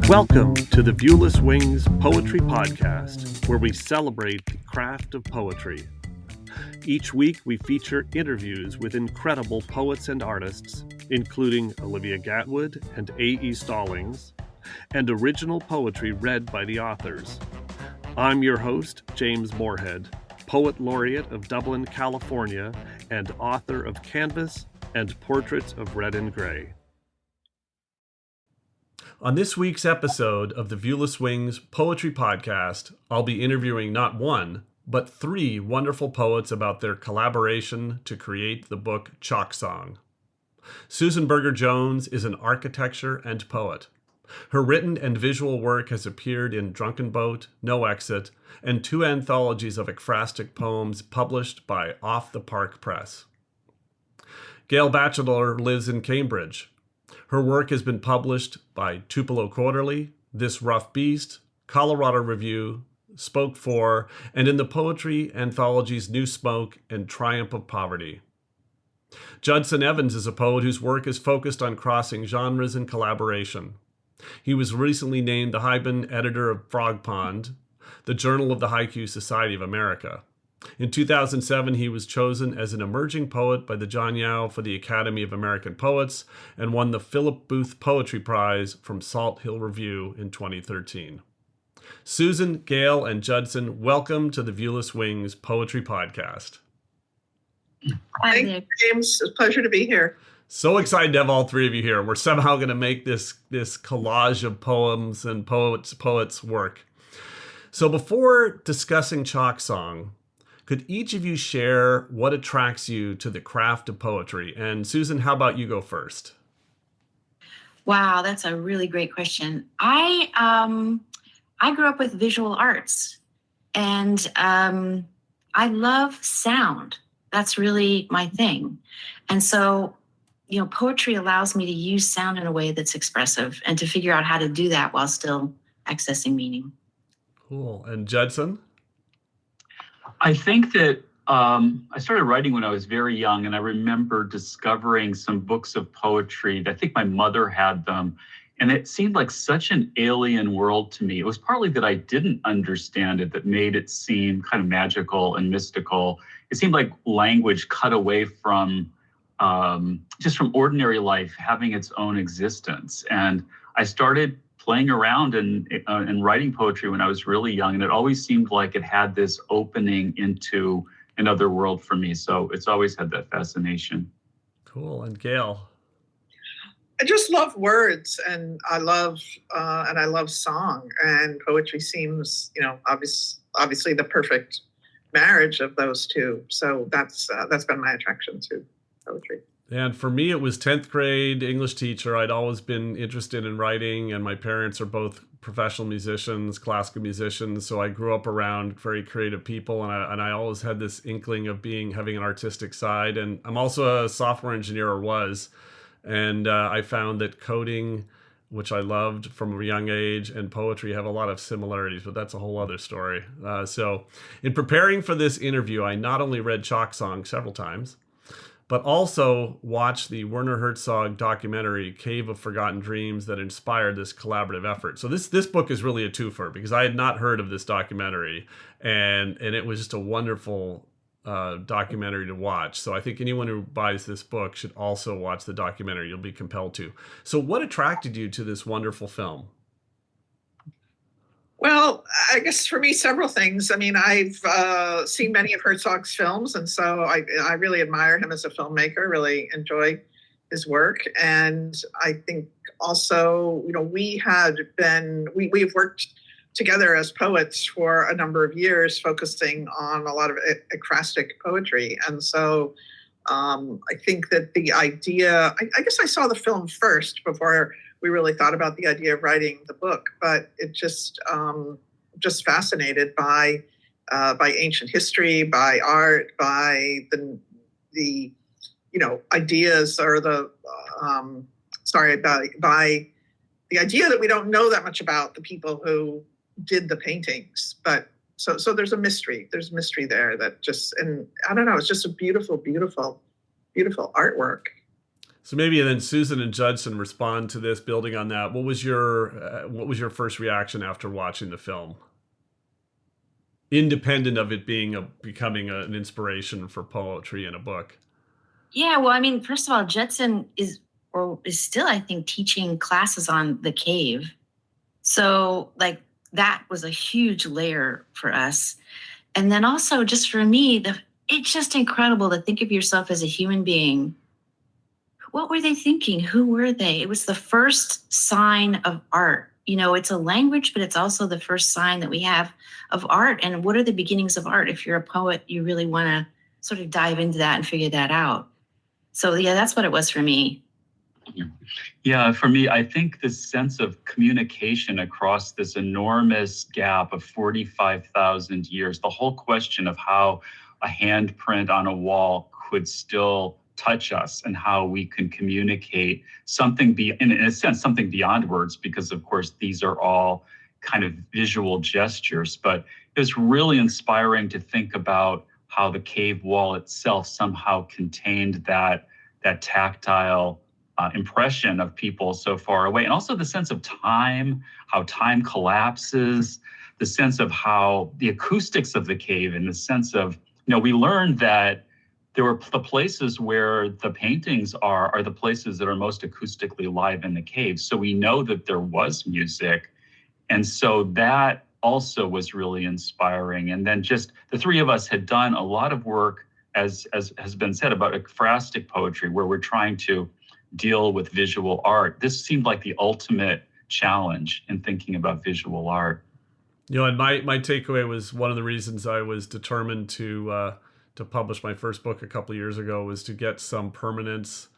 Welcome to the Viewless Wings Poetry Podcast, where we celebrate the craft of poetry. Each week, we feature interviews with incredible poets and artists, including Olivia Gatwood and A.E. Stallings, and original poetry read by the authors. I'm your host, James Moorhead, Poet Laureate of Dublin, California, and author of Canvas and Portraits of Red and Gray. On this week's episode of the Viewless Wings Poetry Podcast, I'll be interviewing not one, but three wonderful poets about their collaboration to create the book Chalk Song. Susan Berger-Jones is an architecture and poet. Her written and visual work has appeared in Drunken Boat, No Exit, and two anthologies of ekphrastic poems published by Off the Park Press. Gale Batchelder lives in Cambridge. Her work has been published by Tupelo Quarterly, This Rough Beast, Colorado Review, Spoke For, and in the poetry anthologies New Smoke and Triumph of Poverty. Judson Evans is a poet whose work is focused on crossing genres and collaboration. He was recently named the Haibun Editor of Frogpond, the Journal of the Haiku Society of America. In 2007, he was chosen as an emerging poet by the John Yau for the Academy of American Poets and won the Philip Booth Poetry Prize from Salt Hill Review in 2013. Susan, Gale, and Judson, welcome to the Viewless Wings Poetry Podcast. Thank you, James. It's a pleasure to be here. So excited to have all three of you here. We're somehow going to make this collage of poems and poets work. So before discussing Chalk Song, could each of you share what attracts you to the craft of poetry? And Susan, how about you go first? Wow, that's a really great question. I grew up with visual arts, and I love sound. That's really my thing. And so, poetry allows me to use sound in a way that's expressive and to figure out how to do that while still accessing meaning. Cool. And Judson? I think that I started writing when I was very young, and I remember discovering some books of poetry. I think my mother had them, and it seemed like such an alien world to me. It was partly that I didn't understand it that made it seem kind of magical and mystical. It seemed like language cut away from just from ordinary life having its own existence. And I started playing around and writing poetry when I was really young, and it always seemed like it had this opening into another world for me. So it's always had that fascination. Cool. And Gale? I just love words, and I love song, and poetry seems, obviously the perfect marriage of those two. So that's been my attraction to poetry. And for me, it was 10th grade English teacher. I'd always been interested in writing, and my parents are both professional musicians, classical musicians. So I grew up around very creative people, and I always had this inkling of having an artistic side. And I'm also a software engineer, or was. And I found that coding, which I loved from a young age, and poetry have a lot of similarities, but that's a whole other story. So in preparing for this interview, I not only read Chalk Song several times, but also watched the Werner Herzog documentary, Cave of Forgotten Dreams, that inspired this collaborative effort. So this book is really a twofer, because I had not heard of this documentary, and it was just a wonderful documentary to watch. So I think anyone who buys this book should also watch the documentary. You'll be compelled to. So what attracted you to this wonderful film? Well, I guess for me, several things. I mean, I've seen many of Herzog's films, and so I really admire him as a filmmaker, really enjoy his work. And I think also, we've worked together as poets for a number of years, focusing on a lot of ekphrastic poetry. And so I think that the idea, I guess I saw the film first before we really thought about the idea of writing the book, but it just fascinated by ancient history, by art, by the ideas, or by the idea that we don't know that much about the people who did the paintings. But so there's a mystery. There's mystery there that just, and I don't know, it's just a beautiful, beautiful, beautiful artwork. So maybe then Susan and Judson respond to this, building on that. What was your first reaction after watching the film? Independent of it becoming an inspiration for poetry in a book. Yeah, well, I mean, first of all, Judson is still, I think, teaching classes on the cave. So like that was a huge layer for us. And then also just for me, it's just incredible to think of yourself as a human being. What were they thinking? Who were they? It was the first sign of art. It's a language, but it's also the first sign that we have of art. And what are the beginnings of art? If you're a poet, you really want to sort of dive into that and figure that out. So yeah, that's what it was for me. Yeah, for me, I think this sense of communication across this enormous gap of 45,000 years, the whole question of how a handprint on a wall could still touch us and how we can communicate something in a sense, something beyond words, because of course, these are all kind of visual gestures, but it was really inspiring to think about how the cave wall itself somehow contained that tactile impression of people so far away. And also the sense of time, how time collapses, the sense of how the acoustics of the cave, in the sense of, we learned that there were the places where the paintings are the places that are most acoustically live in the cave. So we know that there was music. And so that also was really inspiring. And then just the three of us had done a lot of work, as has been said, about ekphrastic poetry, where we're trying to deal with visual art. This seemed like the ultimate challenge in thinking about visual art. And my takeaway was one of the reasons I was determined to publish my first book a couple of years ago was to get some permanence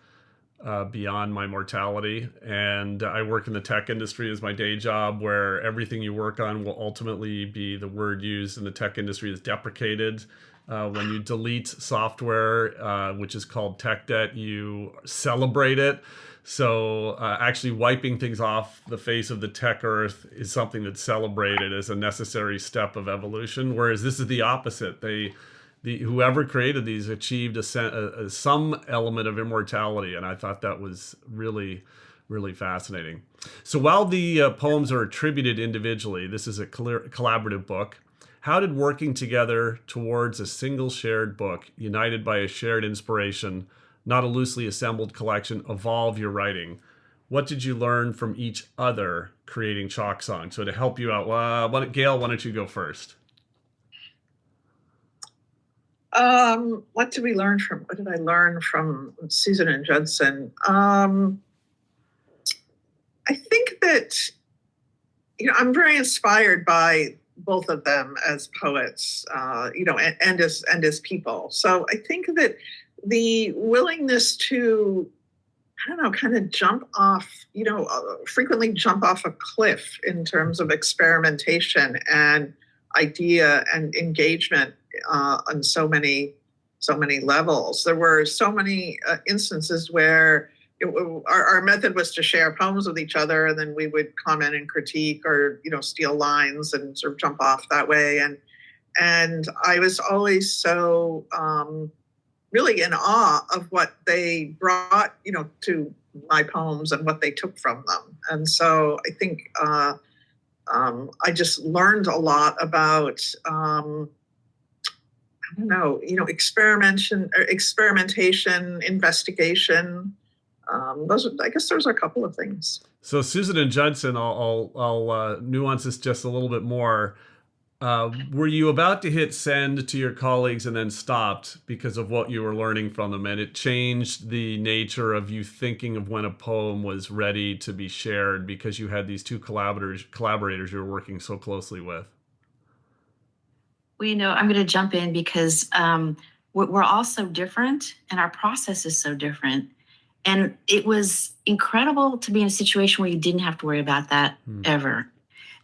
beyond my mortality. And I work in the tech industry as my day job, where everything you work on will ultimately be, the word used in the tech industry is deprecated. When you delete software, which is called tech debt, you celebrate it. So actually wiping things off the face of the tech earth is something that's celebrated as a necessary step of evolution, whereas this is the opposite. Whoever created these achieved some element of immortality, and I thought that was really, really fascinating. So while the poems are attributed individually, this is a collaborative book. How did working together towards a single shared book, united by a shared inspiration, not a loosely assembled collection, evolve your writing? What did you learn from each other creating Chalk Song? So to help you out, Gale, why don't you go first? What did I learn from Susan and Judson? I think that, I'm very inspired by both of them as poets, and as people. So I think that the willingness to, kind of jump off, frequently jump off a cliff in terms of experimentation and idea and engagement on so many levels. There were so many instances where our method was to share poems with each other, and then we would comment and critique, or steal lines and sort of jump off that way. And I was always so really in awe of what they brought, to my poems and what they took from them. And so I think I just learned a lot about experimentation, investigation. Those are a couple of things. So Susan and Judson, I'll nuance this just a little bit more. Were you about to hit send to your colleagues and then stopped because of what you were learning from them, and it changed the nature of you thinking of when a poem was ready to be shared because you had these two collaborators you were working so closely with? Well, I'm going to jump in because we're all so different and our process is so different. And it was incredible to be in a situation where you didn't have to worry about that ever.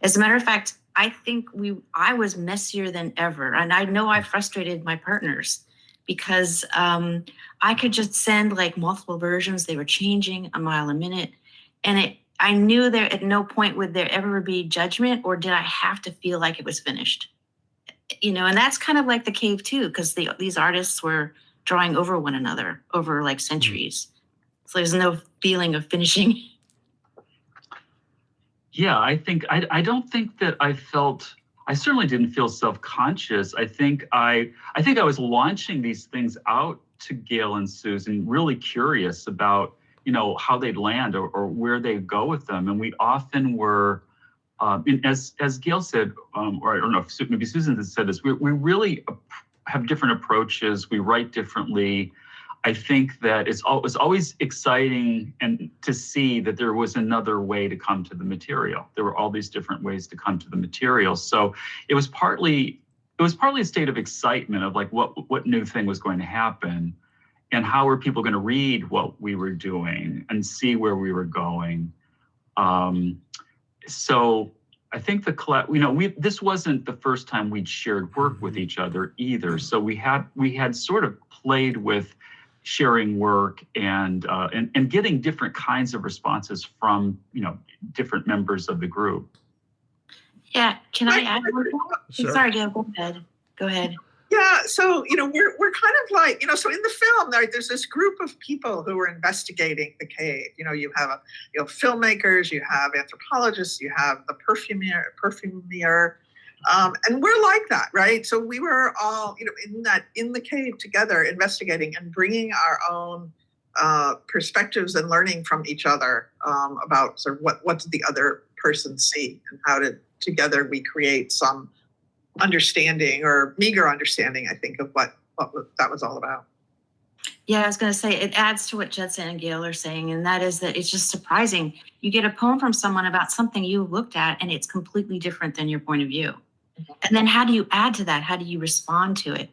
As a matter of fact, I think I was messier than ever. And I know I frustrated my partners because I could just send like multiple versions. They were changing a mile a minute. And I knew there at no point would there ever be judgment, or did I have to feel like it was finished? And that's kind of like the cave too, because these artists were drawing over one another over like centuries. So there's no feeling of finishing. Yeah, I don't think that I certainly didn't feel self-conscious. I think I was launching these things out to Gale and Susan, really curious about, how they'd land or where they'd go with them. And we often were, as Gale said, or I don't know if maybe Susan has said this, we really have different approaches. We write differently. I think that it's always exciting and to see that there was another way to come to the material. There were all these different ways to come to the material. So it was partly a state of excitement of like what new thing was going to happen, and how were people going to read what we were doing and see where we were going. So I think this wasn't the first time we'd shared work with each other either. So we had sort of played with sharing work and getting different kinds of responses from different members of the group. Yeah, can I add one more? Sure. Sorry, Gail, go ahead. Yeah, so we're kind of like, so in the film there's this group of people who are investigating the cave. You have filmmakers, you have anthropologists, you have the perfumier, and we're like that, right? So we were all in the cave together, investigating and bringing our own perspectives and learning from each other about sort of what did the other person see, and how did together we create some understanding or meager understanding, I think, of what that was all about. Yeah, I was going to say, it adds to what Judson and Gale are saying, and that is that it's just surprising. You get a poem from someone about something you looked at, and it's completely different than your point of view. Mm-hmm. And then how do you add to that? How do you respond to it?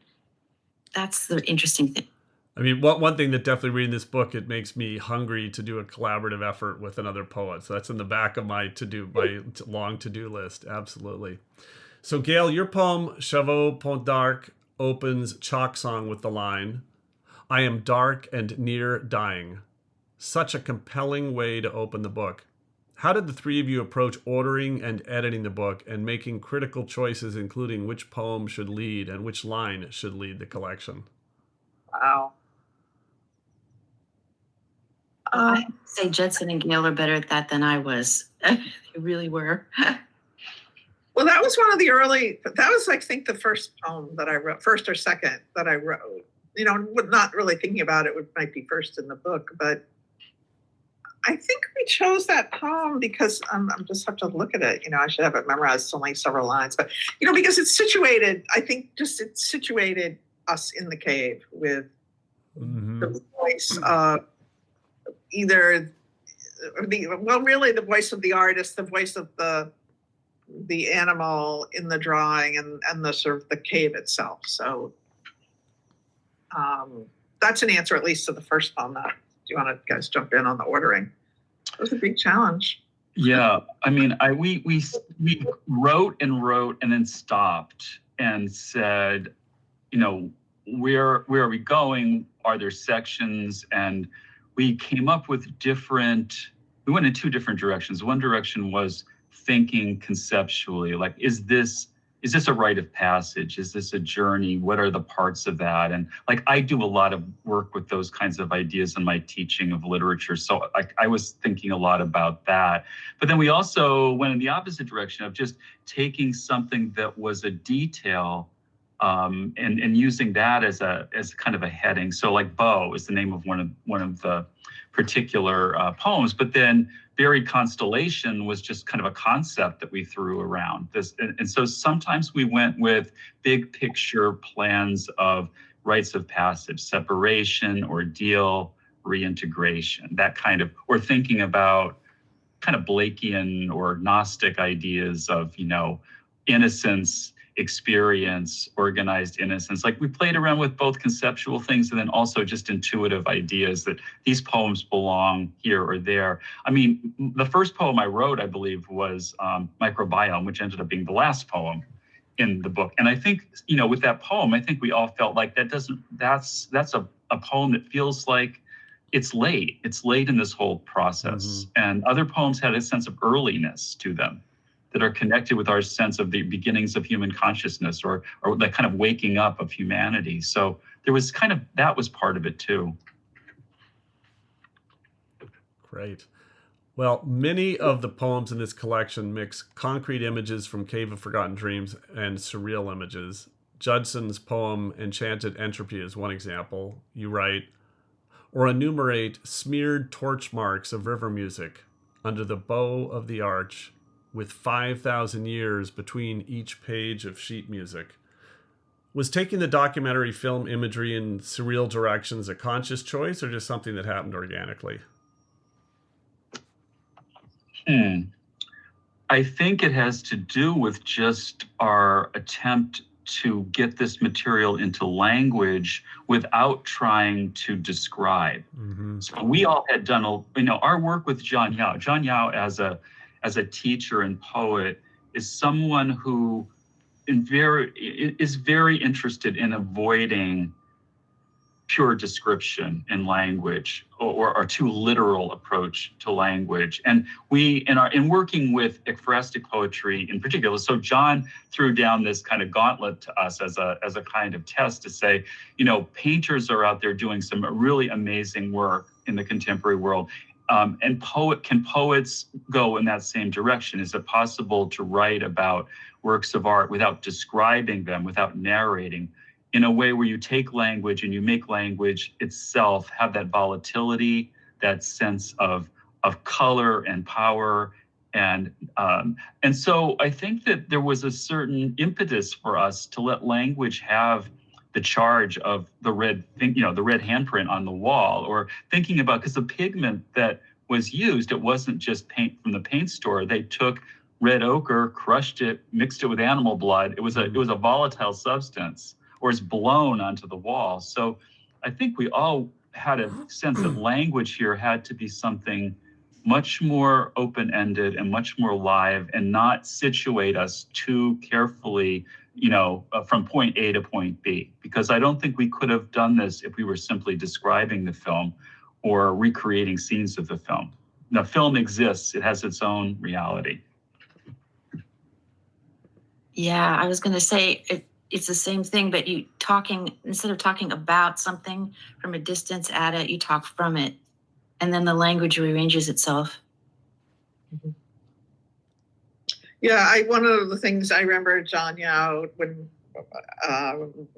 That's the interesting thing. I mean, one thing that definitely reading this book, it makes me hungry to do a collaborative effort with another poet. So that's in the back of my long to-do list. Absolutely. So Gale, your poem, Chevaux Pont d'Arc, opens Chalk Song with the line, "I am dark and near dying." Such a compelling way to open the book. How did the three of you approach ordering and editing the book and making critical choices, including which poem should lead and which line should lead the collection? Wow. I have to say Judson and Gale are better at that than I was. They really were. Well, that was I think the first poem that I wrote, first or second that I wrote, not really thinking about it, might be first in the book, but I think we chose that poem because I'm just have to look at it. I should have it memorized. It's only several lines, but, because it's situated, I think it situated us in the cave with the voice of really the voice of the artist, the voice of the animal in the drawing, and the sort of the cave itself. So that's an answer, at least to the first poem. Do you want to guys jump in on the ordering? It was a big challenge. Yeah, I mean, we wrote and then stopped and said, where are we going? Are there sections? And we came up with we went in two different directions. One direction was thinking conceptually, like, is this a rite of passage? Is this a journey? What are the parts of that? And like, I do a lot of work with those kinds of ideas in my teaching of literature. So I was thinking a lot about that. But then we also went in the opposite direction of just taking something that was a detail and using that as kind of a heading. So like Bow is the name of one of the particular poems, but then Buried Constellation was just kind of a concept that we threw around this. And so sometimes we went with big picture plans of rites of passage, separation, ordeal, reintegration, that kind of, or thinking about kind of Blakean or Gnostic ideas of, innocence, experience, organized innocence. Like, we played around with both conceptual things and then also just intuitive ideas that these poems belong here or there. I mean, the first poem I wrote, I believe, was Microbiome, which ended up being the last poem in the book. And I think, with that poem, I think we all felt like that's a poem that feels like it's late. It's late in this whole process. Mm-hmm. And other poems had a sense of earliness to them that are connected with our sense of the beginnings of human consciousness or the kind of waking up of humanity. So there was that was part of it too. Great. Well, many of the poems in this collection mix concrete images from Cave of Forgotten Dreams and surreal images. Judson's poem Enchanted Entropy is one example. You write, or enumerate smeared torch marks of river music under the bow of the arch with 5,000 years between each page of sheet music. Was taking the documentary film imagery in surreal directions a conscious choice or just something that happened organically? I think it has to do with just our attempt to get this material into language without trying to describe. Mm-hmm. So we all had done, our work with John Yau. John Yau, as a teacher and poet, is someone who is very interested in avoiding pure description in language or too literal approach to language. And we, in working with ekphrastic poetry in particular, so John threw down this kind of gauntlet to us as a kind of test to say, painters are out there doing some really amazing work in the contemporary world. And can poets go in that same direction? Is it possible to write about works of art without describing them, without narrating, in a way where you take language and you make language itself have that volatility, that sense of color and power. And so I think that there was a certain impetus for us to let language have the charge of the red handprint on the wall, or thinking about, because the pigment that was used, it wasn't just paint from the paint store. They took red ochre, crushed it, mixed it with animal blood. It was a volatile substance, or is blown onto the wall. So I think we all had a sense that language here had to be something much more open-ended and much more live, and not situate us too carefully, from point A to point B, because I don't think we could have done this if we were simply describing the film or recreating scenes of the film. The film exists, it has its own reality. Yeah, I was going to say it's the same thing, but instead of talking about something from a distance at it, you talk from it, and then the language rearranges itself. Mm-hmm. Yeah, one of the things I remember John Yau, when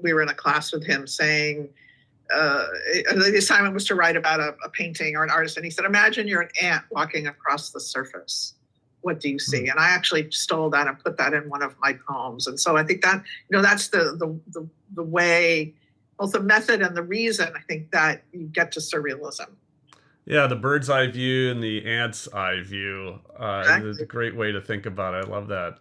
we were in a class with him, saying the assignment was to write about a painting or an artist, and he said, imagine you're an ant walking across the surface. What do you see? And I actually stole that and put that in one of my poems. And so I think that, that's the way, both the method and the reason, I think, that you get to surrealism. Yeah, the bird's eye view and the ant's eye view is a great way to think about it. I love that.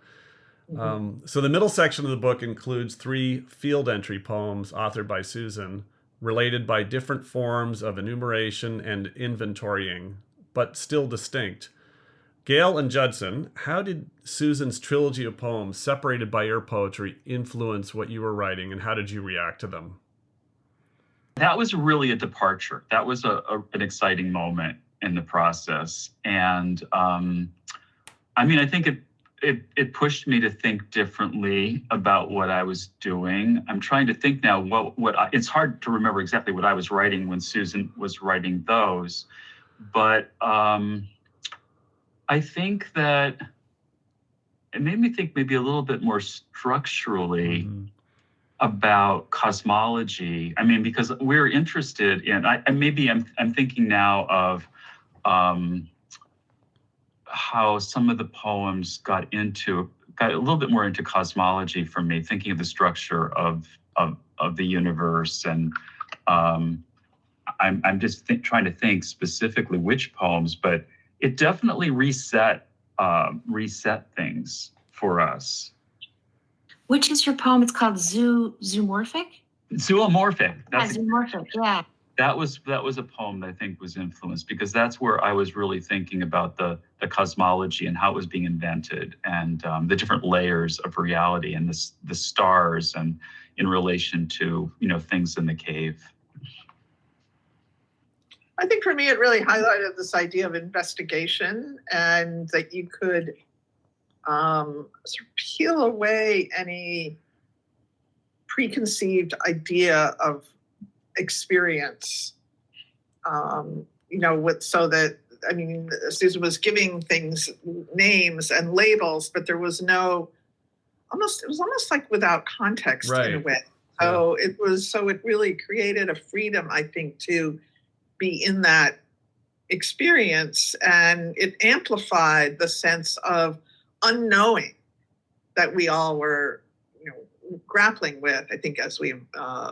Mm-hmm. So the middle section of the book includes 3 field entry poems authored by Susan, related by different forms of enumeration and inventorying, but still distinct. Gale and Judson, how did Susan's trilogy of poems, separated by your poetry, influence what you were writing, and how did you react to them? That was really a departure. That was an exciting moment in the process. And I think it pushed me to think differently about what I was doing. I'm trying to think now it's hard to remember exactly what I was writing when Susan was writing those, but I think that it made me think maybe a little bit more structurally about cosmology. Because we're interested in, I'm thinking now of how some of the poems got a little bit more into cosmology for me, thinking of the structure of the universe. And I'm just trying to think specifically which poems, but it definitely reset things for us. Which is your poem? It's called Zoomorphic? Zoomorphic. Zoomorphic, yeah. That was a poem that I think was influenced, because that's where I was really thinking about the cosmology and how it was being invented, and the different layers of reality, and the stars, and in relation to things in the cave. I think for me, it really highlighted this idea of investigation, and that you could sort of peel away any preconceived idea of experience, so that I mean, Susan was giving things names and labels, but there was no, it was almost like without context in a way. So it really created a freedom, I think, to be in that experience, and it amplified the sense of unknowing that we all were, grappling with, I think, as we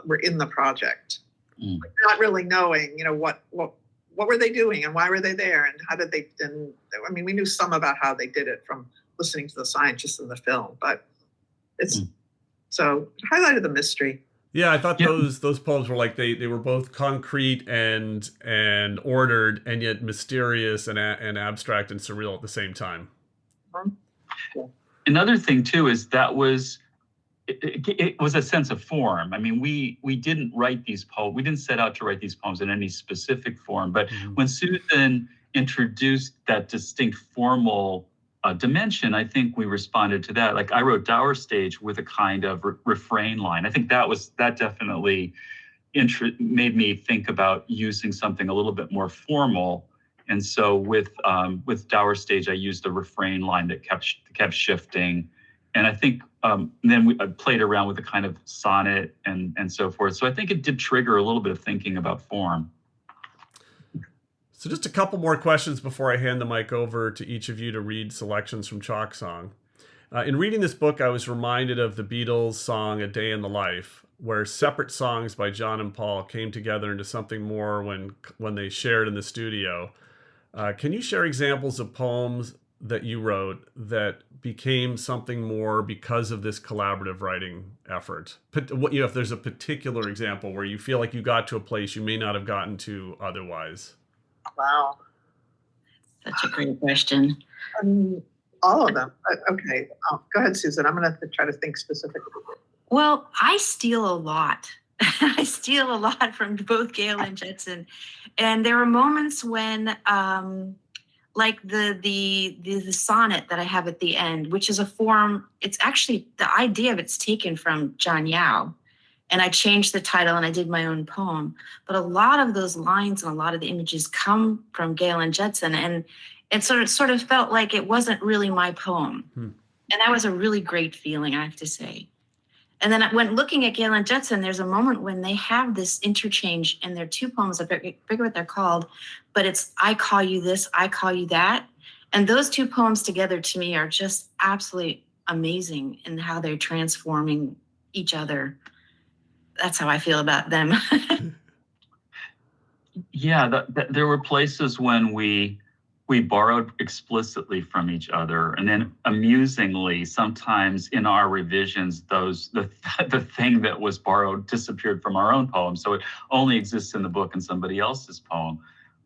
were in the project. Not really knowing, what were they doing and why were they there and how did they, and I mean, we knew some about how they did it from listening to the scientists in the film, but so it highlighted the mystery. Yeah, I thought those poems were like they were both concrete and ordered, and yet mysterious and abstract and surreal at the same time. Another thing too is that it was a sense of form. I mean, we didn't write these poems. We didn't set out to write these poems in any specific form. But when Susan introduced that distinct formal dimension, I think we responded to that. Like I wrote Dower Stage with a kind of refrain line. I think that definitely made me think about using something a little bit more formal. And so with Dower Stage, I used a refrain line that kept shifting. And I think then I played around with a kind of sonnet and so forth. So I think it did trigger a little bit of thinking about form. So just a couple more questions before I hand the mic over to each of you to read selections from Chalk Song. In reading this book, I was reminded of the Beatles' song A Day in the Life, where separate songs by John and Paul came together into something more when they shared in the studio. Can you share examples of poems that you wrote that became something more because of this collaborative writing effort? If there's a particular example where you feel like you got to a place you may not have gotten to otherwise. Wow. Such a great question. All of them. Okay. Go ahead, Susan. I'm going to try to think specifically. Well, I steal a lot. I steal a lot from both Gale and Judson. And there were moments when, like the sonnet that I have at the end, which is a form, it's actually, the idea of it's taken from John Yau. And I changed the title and I did my own poem. But a lot of those lines and a lot of the images come from Gale and Judson. And it sort of felt like it wasn't really my poem. And that was a really great feeling, I have to say. And then when looking at Gale and Judson, there's a moment when they have this interchange in their two poems. I forget what they're called, but it's I call you this, I call you that. And those two poems together to me are just absolutely amazing in how they're transforming each other. That's how I feel about them. Yeah, there were places when we borrowed explicitly from each other, and then amusingly, sometimes in our revisions, the thing that was borrowed disappeared from our own poem, so it only exists in the book and somebody else's poem.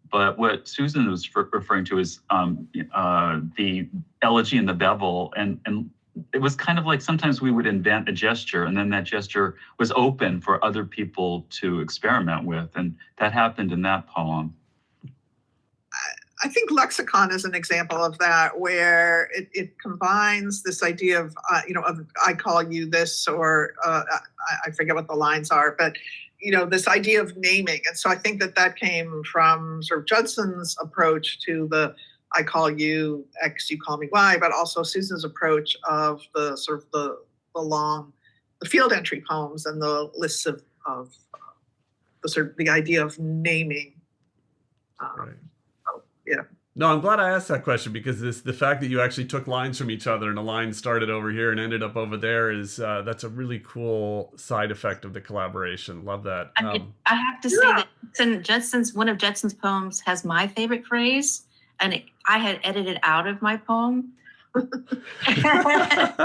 But what Susan was referring to is the elegy and the bevel, and it was kind of like sometimes we would invent a gesture and then that gesture was open for other people to experiment with. And that happened in that poem. I think Lexicon is an example of that, where it combines this idea of, of I call you this, or I forget what the lines are, but, this idea of naming. And so I think that came from sort of Judson's approach to the I call you X, you call me Y, but also Susan's approach of the sort of the field entry poems and the lists of the sort of the idea of naming. Right. So, yeah. No, I'm glad I asked that question, because the fact that you actually took lines from each other and a line started over here and ended up over there is that's a really cool side effect of the collaboration. Love that. I have to say that one of Judson's poems has my favorite phrase. And I had edited out of my poem. That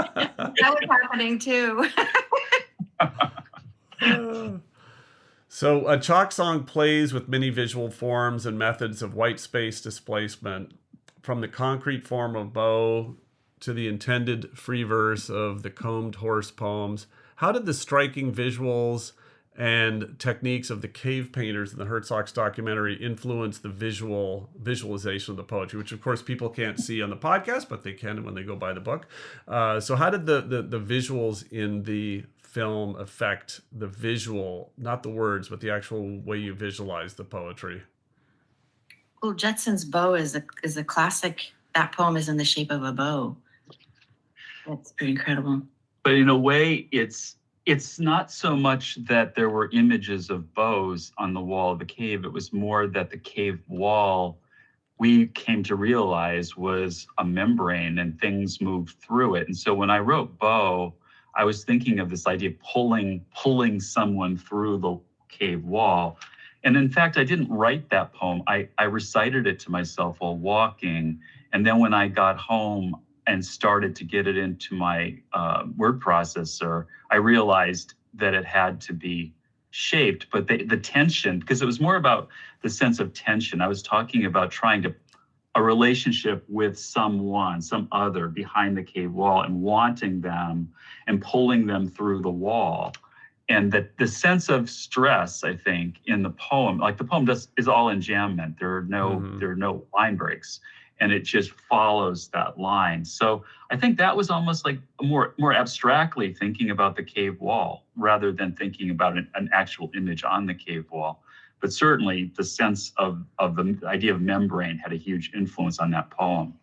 was happening too. So a Chalk Song plays with many visual forms and methods of white space displacement, from the concrete form of bow to the intended free verse of the combed horse poems. How did the striking visuals and techniques of the cave painters in the Herzog's documentary influence the visualization of the poetry, which of course people can't see on the podcast, but they can when they go buy the book. So how did the visuals in the film affect the visual, not the words, but the actual way you visualize the poetry? Well, Judson's bow is a classic. That poem is in the shape of a bow. That's pretty incredible. But in a way, it's not so much that there were images of bows on the wall of the cave. It was more that the cave wall, we came to realize, was a membrane and things moved through it. And so when I wrote bow, I was thinking of this idea of pulling someone through the cave wall. And in fact, I didn't write that poem. I recited it to myself while walking. And then when I got home and started to get it into my word processor, I realized that it had to be shaped, but the tension, because it was more about the sense of tension. I was talking about a relationship with someone, some other behind the cave wall, and wanting them and pulling them through the wall. And that the sense of stress, I think, in the poem, like the poem is all enjambment. There are no line breaks, and it just follows that line. So I think that was almost like more abstractly thinking about the cave wall rather than thinking about an actual image on the cave wall. But certainly the sense of the idea of membrane had a huge influence on that poem.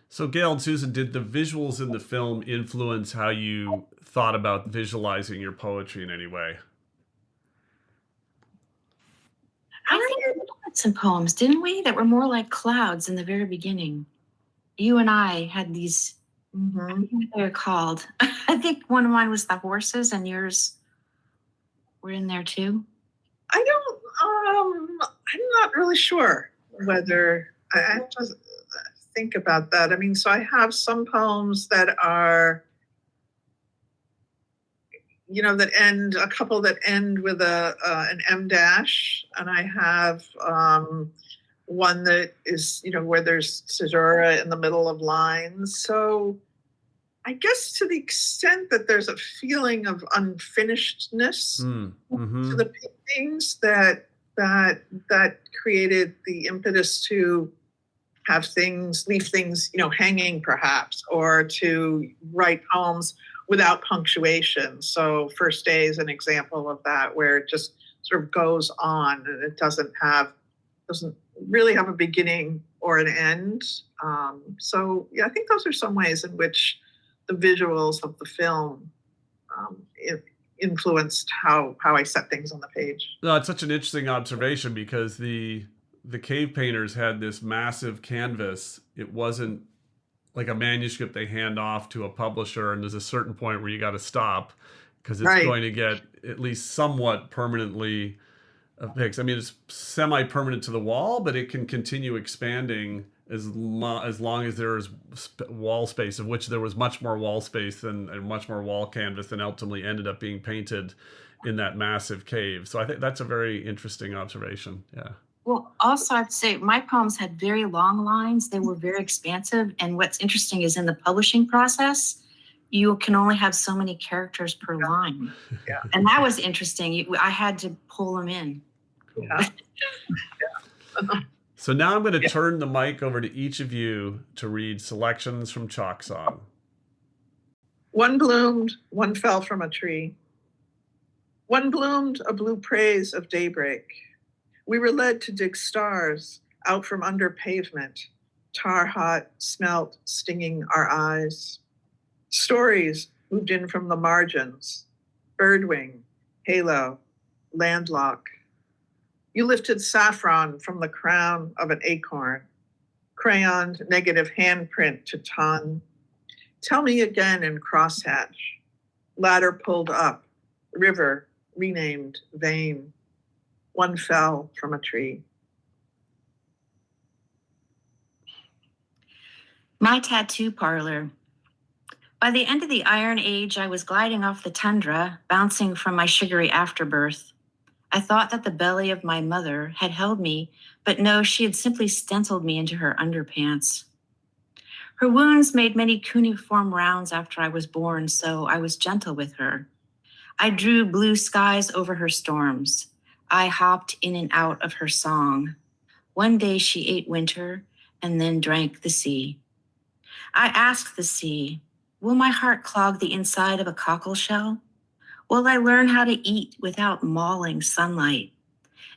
So Gale and Susan, did the visuals in the film influence how you thought about visualizing your poetry in any way? I think we had some poems, didn't we, that were more like clouds in the very beginning. You and I had these, I don't know what they were called. I think one of mine was the horses and yours were in there too. I'm not really sure whether I have to think about that. I mean, so I have some poems that are, that end, a couple that end with an M dash, and I have one that is, where there's caesura in the middle of lines. So I guess to the extent that there's a feeling of unfinishedness to the paintings, that created the impetus to have leave things, hanging perhaps, or to write poems without punctuation. So First Day is an example of that, where it just sort of goes on and it doesn't really have a beginning or an end. So yeah, I think those are some ways in which the visuals of the film influenced how I set things on the page. No, it's such an interesting observation, because the cave painters had this massive canvas. It wasn't like a manuscript they hand off to a publisher and there's a certain point where you got to stop because it's going to get at least somewhat permanently affixed. I mean, it's semi-permanent to the wall, but it can continue expanding as long as there is wall space, of which there was much more wall space and much more wall canvas than ultimately ended up being painted in that massive cave. So I think that's a very interesting observation. Yeah. Well, also I'd say my poems had very long lines. They were very expansive. And what's interesting is in the publishing process, you can only have so many characters per line. Yeah. And that was interesting. I had to pull them in. Yeah. So now I'm going to turn the mic over to each of you to read selections from Chalk Song. One bloomed, one fell from a tree. One bloomed a blue praise of daybreak. We were led to dig stars out from under pavement, tar hot, smelt, stinging our eyes. Stories moved in from the margins, birdwing, halo, landlock. You lifted saffron from the crown of an acorn, crayoned negative handprint to ton. Tell me again in crosshatch. Ladder pulled up, river renamed vein. One fell from a tree. My tattoo parlor. By the end of the Iron Age, I was gliding off the tundra, bouncing from my sugary afterbirth. I thought that the belly of my mother had held me, but no, she had simply stenciled me into her underpants. Her wounds made many cuneiform rounds after I was born, so I was gentle with her. I drew blue skies over her storms. I hopped in and out of her song. One day she ate winter and then drank the sea. I asked the sea, will my heart clog the inside of a cockle shell? Will I learn how to eat without mauling sunlight?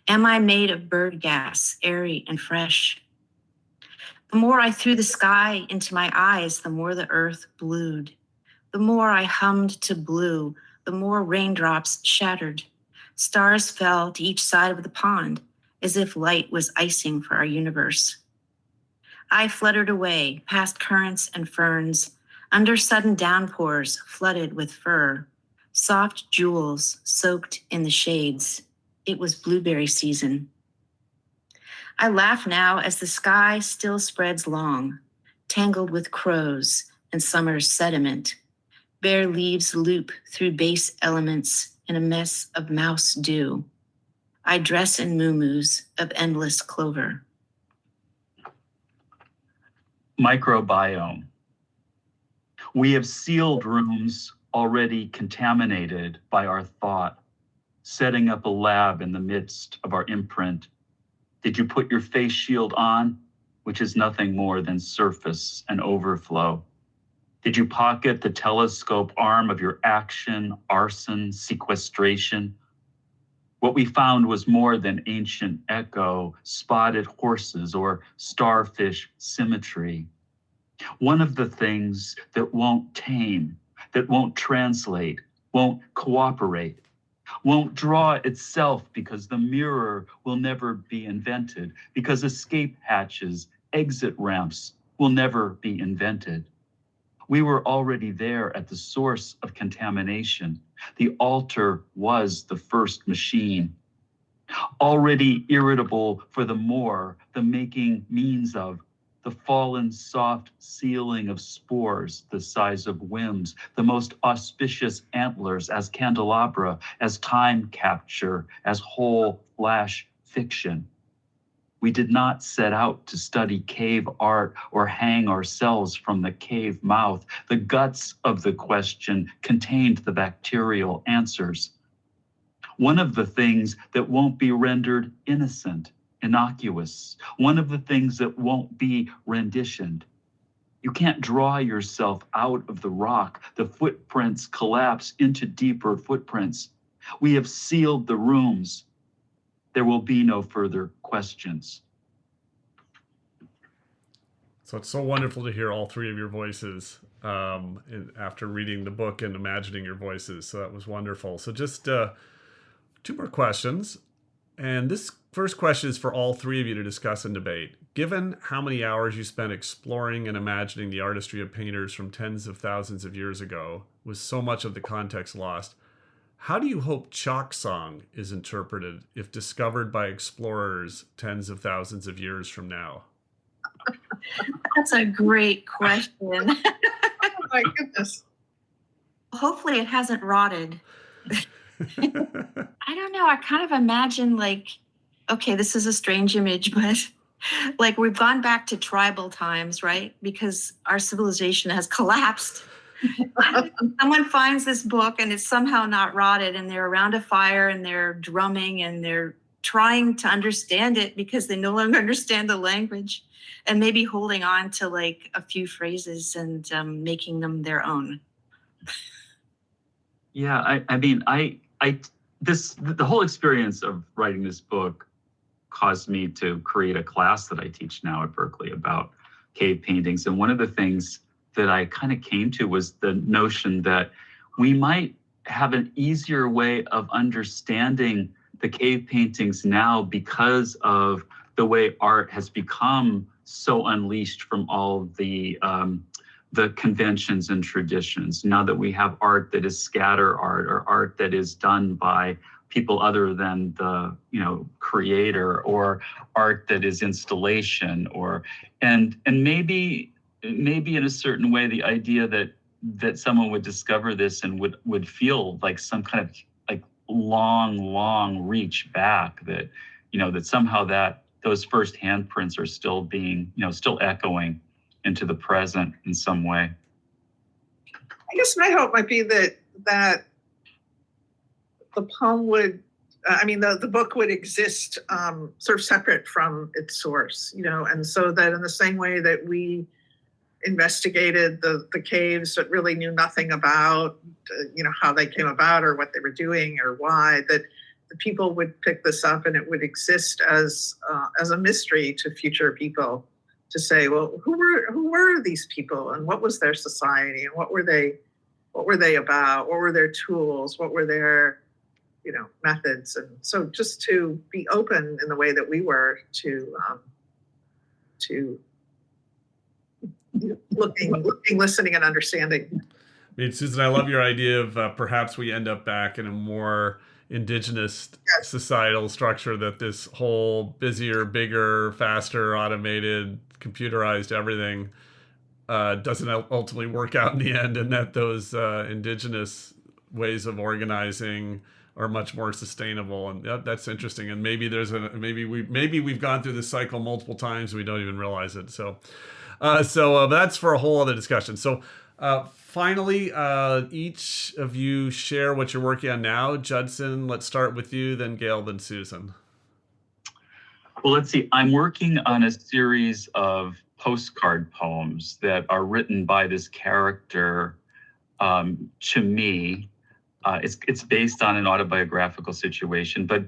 Am I made of bird gas, airy and fresh? The more I threw the sky into my eyes, the more the earth blued. The more I hummed to blue, the more raindrops shattered. Stars fell to each side of the pond, as if light was icing for our universe. I fluttered away, past currents and ferns, under sudden downpours flooded with fur, soft jewels soaked in the shades. It was blueberry season. I laugh now as the sky still spreads long, tangled with crows and summer's sediment. Bare leaves loop through base elements in a mess of mouse dew. I dress in muumuus of endless clover. Microbiome. We have sealed rooms already contaminated by our thought, setting up a lab in the midst of our imprint. Did you put your face shield on, which is nothing more than surface and overflow? Did you pocket the telescope arm of your action, arson, sequestration? What we found was more than ancient echo, spotted horses, or starfish symmetry. One of the things that won't tame, that won't translate, won't cooperate, won't draw itself because the mirror will never be invented, because escape hatches, exit ramps will never be invented. We were already there at the source of contamination. The altar was the first machine. Already irritable for the more, the making means of, the fallen soft ceiling of spores the size of whims, the most auspicious antlers as candelabra, as time capture, as whole flash fiction. We did not set out to study cave art or hang ourselves from the cave mouth. The guts of the question contained the bacterial answers. One of the things that won't be rendered innocent, innocuous, one of the things that won't be renditioned. You can't draw yourself out of the rock. The footprints collapse into deeper footprints. We have sealed the rooms. There will be no further questions. So it's so wonderful to hear all three of your voices after reading the book and imagining your voices. So that was wonderful. So just two more questions. And this first question is for all three of you to discuss and debate. Given how many hours you spent exploring and imagining the artistry of painters from tens of thousands of years ago, with so much of the context lost, how do you hope Chalk Song is interpreted if discovered by explorers tens of thousands of years from now? That's a great question. Oh my goodness. Hopefully it hasn't rotted. I don't know. I kind of imagine okay, this is a strange image, but we've gone back to tribal times, right? Because our civilization has collapsed. Someone finds this book and it's somehow not rotted, and they're around a fire and they're drumming and they're trying to understand it because they no longer understand the language, and maybe holding on to a few phrases and making them their own. Yeah, the whole experience of writing this book caused me to create a class that I teach now at Berkeley about cave paintings. And one of the things that I kind of came to was the notion that we might have an easier way of understanding the cave paintings now because of the way art has become so unleashed from all the conventions and traditions. Now that we have art that is scatter art, or art that is done by people other than the creator, or art that is installation, and maybe in a certain way the idea that someone would discover this and would feel like some kind of long reach back, that that somehow that those first handprints are still being still echoing into the present in some way. I guess my hope might be that the poem would, the book would exist sort of separate from its source, and so that in the same way that we investigated the caves but really knew nothing about, how they came about or what they were doing or why, that the people would pick this up and it would exist as a mystery to future people to say, well, who were these people and what was their society and what were they about? What were their tools? What were their, methods? And so just to be open in the way that we were to looking, listening, and understanding. I mean, Susan, I love your idea of perhaps we end up back in a more indigenous societal structure, that this whole busier, bigger, faster, automated, computerized everything doesn't ultimately work out in the end, and that those indigenous ways of organizing are much more sustainable. And that's interesting. And maybe maybe we've gone through this cycle multiple times. We don't even realize it. So that's for a whole other discussion. So finally, each of you share what you're working on now. Judson, let's start with you, then Gale, then Susan. Well, let's see. I'm working on a series of postcard poems that are written by this character, Chimie. It's based on an autobiographical situation, but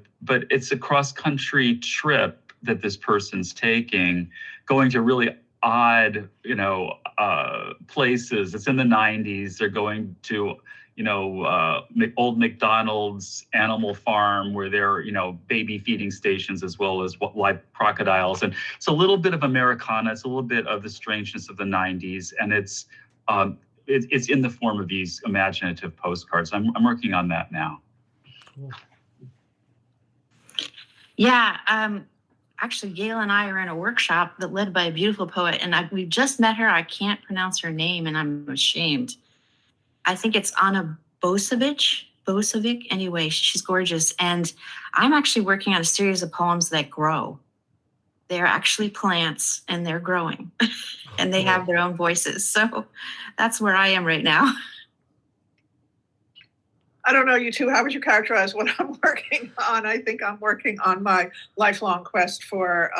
it's a cross-country trip that this person's taking, going to really odd, places. It's in the 90s. They're going to, old McDonald's animal farm where there are, baby feeding stations as well as live crocodiles. And it's a little bit of Americana. It's a little bit of the strangeness of the 90s. And it's in the form of these imaginative postcards. I'm working on that now. Cool. Yeah. Actually, Gale and I are in a workshop that led by a beautiful poet, and we just met her. I can't pronounce her name, and I'm ashamed. I think it's Anna Bosovic. Anyway, she's gorgeous. And I'm actually working on a series of poems that grow. They're actually plants, and they're growing, and they have their own voices. So that's where I am right now. I don't know, you two, how would you characterize what I'm working on? I think I'm working on my lifelong quest for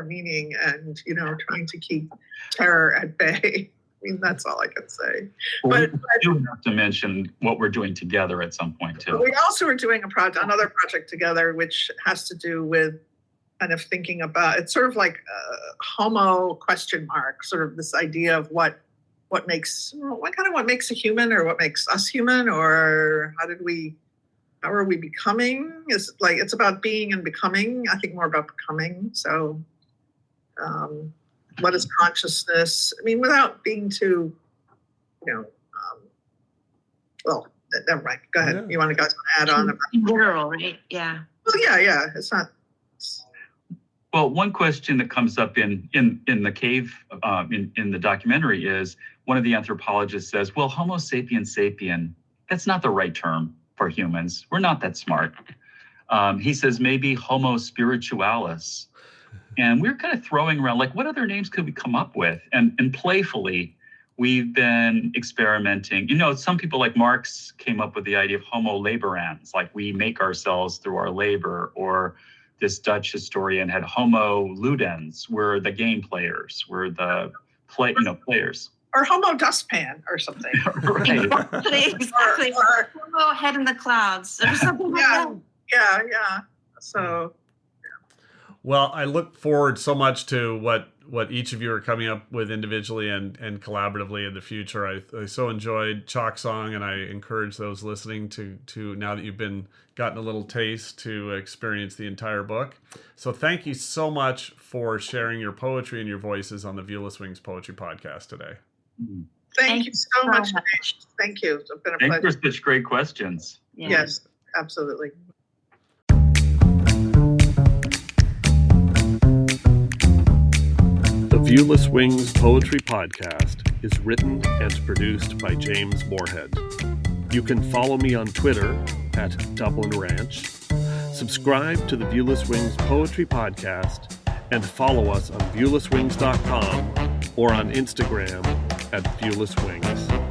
meaning and, trying to keep terror at bay. I mean, that's all I can say. Well, but you have to mention what we're doing together at some point, too. We also are doing another project together, which has to do with kind of thinking about, it's sort of like homo ? Sort of this idea of what makes a human, or what makes us human, or how are we becoming? It's about being and becoming. I think more about becoming. So what is consciousness? I mean, without being too, well, never mind. Go ahead. Yeah. You want to guys add on? Literal, right? Yeah. Well, yeah. It's not. Well, one question that comes up in the cave in the documentary is, one of the anthropologists says, well, Homo sapiens sapien, that's not the right term for humans. We're not that smart. He says maybe Homo spiritualis. And we're kind of throwing around, like, what other names could we come up with? And playfully, we've been experimenting. Some people like Marx came up with the idea of Homo laborans, like we make ourselves through our labor, or this Dutch historian had Homo ludens, we're the game players, we're the players. Or Homo dustpan or something. Right. Exactly. Or Homo head in the clouds or something like that. Yeah. So. Well, I look forward so much to what each of you are coming up with individually and collaboratively in the future. I so enjoyed Chalk Song, and I encourage those listening to now that you've gotten a little taste, to experience the entire book. So thank you so much for sharing your poetry and your voices on the Viewless Wings Poetry Podcast today. Thank you so much. Thank you. It's been a pleasure. Thanks for such great questions. Yeah. Yes, absolutely. The Viewless Wings Poetry Podcast is written and produced by James Moorhead. You can follow me on Twitter at Dublin Ranch, subscribe to the Viewless Wings Poetry Podcast, and follow us on viewlesswings.com or on Instagram at Viewless Wings.